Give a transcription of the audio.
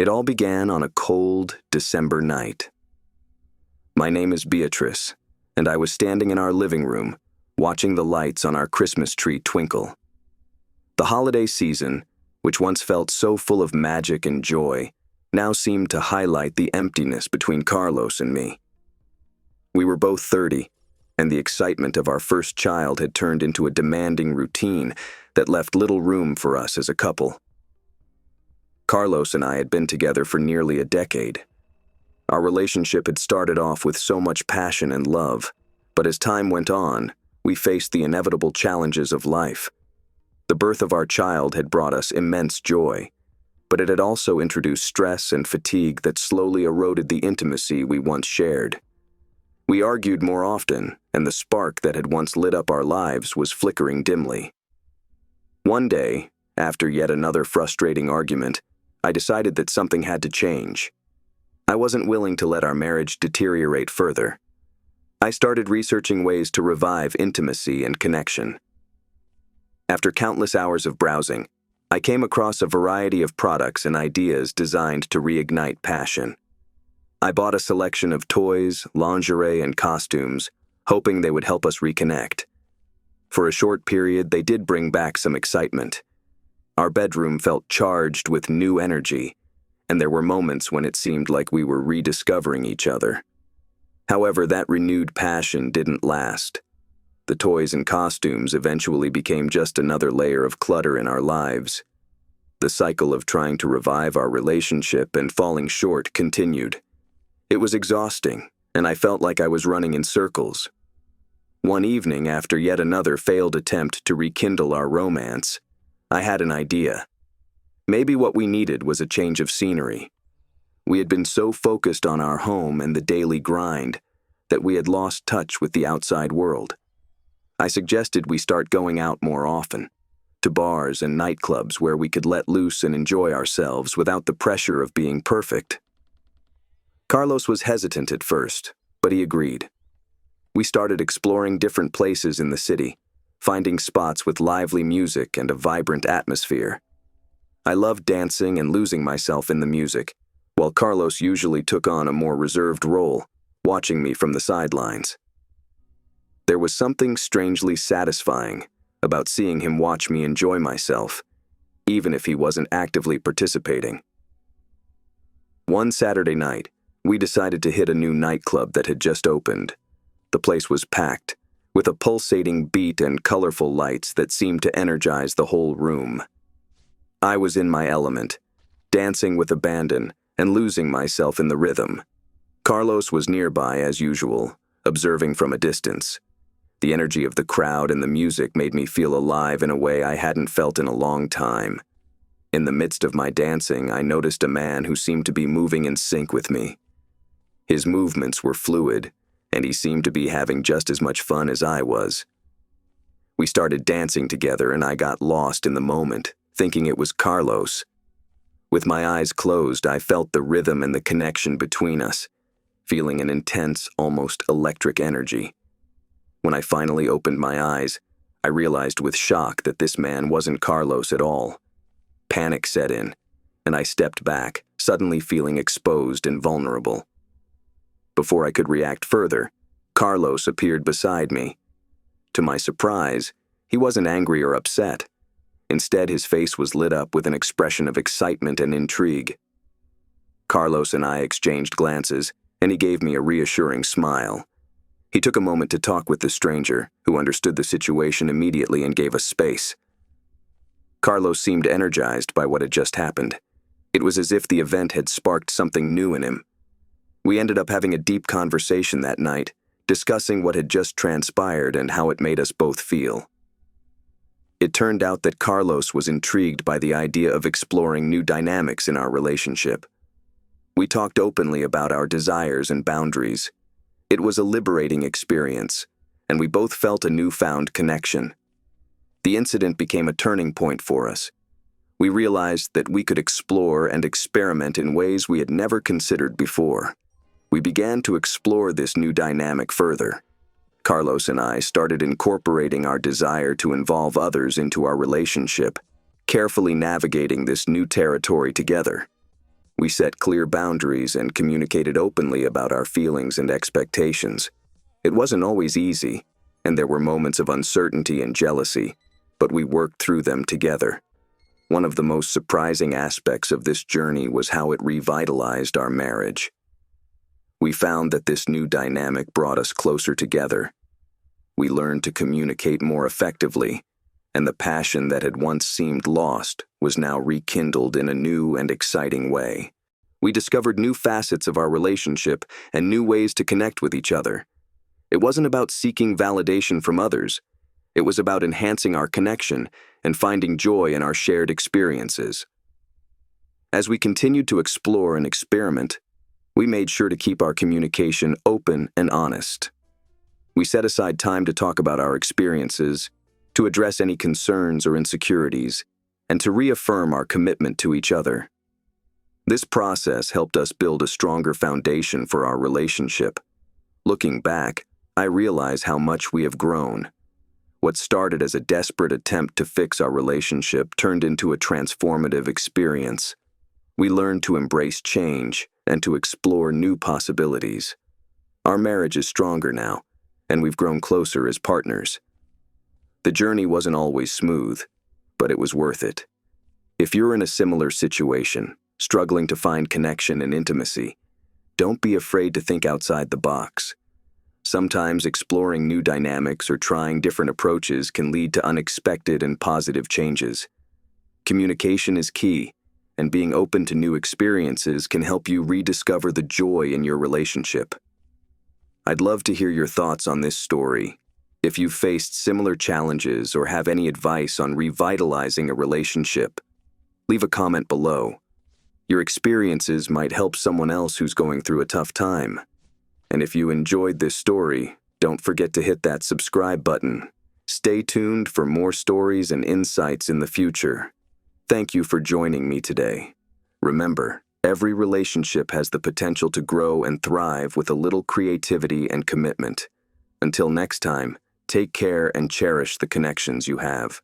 It all began on a cold December night. My name is Beatrice, and I was standing in our living room, watching the lights on our Christmas tree twinkle. The holiday season, which once felt so full of magic and joy, now seemed to highlight the emptiness between Carlos and me. We were both 30, and the excitement of our first child had turned into a demanding routine that left little room for us as a couple. Carlos and I had been together for nearly a decade. Our relationship had started off with so much passion and love, but as time went on, we faced the inevitable challenges of life. The birth of our child had brought us immense joy, but it had also introduced stress and fatigue that slowly eroded the intimacy we once shared. We argued more often, and the spark that had once lit up our lives was flickering dimly. One day, after yet another frustrating argument, I decided that something had to change. I wasn't willing to let our marriage deteriorate further. I started researching ways to revive intimacy and connection. After countless hours of browsing, I came across a variety of products and ideas designed to reignite passion. I bought a selection of toys, lingerie, and costumes, hoping they would help us reconnect. For a short period, they did bring back some excitement. Our bedroom felt charged with new energy, and there were moments when it seemed like we were rediscovering each other. However, that renewed passion didn't last. The toys and costumes eventually became just another layer of clutter in our lives. The cycle of trying to revive our relationship and falling short continued. It was exhausting, and I felt like I was running in circles. One evening, after yet another failed attempt to rekindle our romance, I had an idea. Maybe what we needed was a change of scenery. We had been so focused on our home and the daily grind that we had lost touch with the outside world. I suggested we start going out more often, to bars and nightclubs where we could let loose and enjoy ourselves without the pressure of being perfect. Carlos was hesitant at first, but he agreed. We started exploring different places in the city, finding spots with lively music and a vibrant atmosphere. I loved dancing and losing myself in the music, while Carlos usually took on a more reserved role, watching me from the sidelines. There was something strangely satisfying about seeing him watch me enjoy myself, even if he wasn't actively participating. One Saturday night, we decided to hit a new nightclub that had just opened. The place was packed, with a pulsating beat and colorful lights that seemed to energize the whole room. I was in my element, dancing with abandon and losing myself in the rhythm. Carlos was nearby as usual, observing from a distance. The energy of the crowd and the music made me feel alive in a way I hadn't felt in a long time. In the midst of my dancing, I noticed a man who seemed to be moving in sync with me. His movements were fluid, and he seemed to be having just as much fun as I was. We started dancing together, and I got lost in the moment, thinking it was Carlos. With my eyes closed, I felt the rhythm and the connection between us, feeling an intense, almost electric energy. When I finally opened my eyes, I realized with shock that this man wasn't Carlos at all. Panic set in, and I stepped back, suddenly feeling exposed and vulnerable. Before I could react further, Carlos appeared beside me. To my surprise, he wasn't angry or upset. Instead, his face was lit up with an expression of excitement and intrigue. Carlos and I exchanged glances, and he gave me a reassuring smile. He took a moment to talk with the stranger, who understood the situation immediately and gave us space. Carlos seemed energized by what had just happened. It was as if the event had sparked something new in him. We ended up having a deep conversation that night, discussing what had just transpired and how it made us both feel. It turned out that Carlos was intrigued by the idea of exploring new dynamics in our relationship. We talked openly about our desires and boundaries. It was a liberating experience, and we both felt a newfound connection. The incident became a turning point for us. We realized that we could explore and experiment in ways we had never considered before. We began to explore this new dynamic further. Carlos and I started incorporating our desire to involve others into our relationship, carefully navigating this new territory together. We set clear boundaries and communicated openly about our feelings and expectations. It wasn't always easy, and there were moments of uncertainty and jealousy, but we worked through them together. One of the most surprising aspects of this journey was how it revitalized our marriage. We found that this new dynamic brought us closer together. We learned to communicate more effectively, and the passion that had once seemed lost was now rekindled in a new and exciting way. We discovered new facets of our relationship and new ways to connect with each other. It wasn't about seeking validation from others. It was about enhancing our connection and finding joy in our shared experiences. As we continued to explore and experiment, we made sure to keep our communication open and honest. We set aside time to talk about our experiences, to address any concerns or insecurities, and to reaffirm our commitment to each other. This process helped us build a stronger foundation for our relationship. Looking back, I realize how much we have grown. What started as a desperate attempt to fix our relationship turned into a transformative experience. We learned to embrace change and to explore new possibilities. Our marriage is stronger now, and we've grown closer as partners. The journey wasn't always smooth, but it was worth it. If you're in a similar situation, struggling to find connection and intimacy, don't be afraid to think outside the box. Sometimes exploring new dynamics or trying different approaches can lead to unexpected and positive changes. Communication is key, and being open to new experiences can help you rediscover the joy in your relationship. I'd love to hear your thoughts on this story. If you've faced similar challenges or have any advice on revitalizing a relationship, leave a comment below. Your experiences might help someone else who's going through a tough time. And if you enjoyed this story, don't forget to hit that subscribe button. Stay tuned for more stories and insights in the future. Thank you for joining me today. Remember, every relationship has the potential to grow and thrive with a little creativity and commitment. Until next time, take care and cherish the connections you have.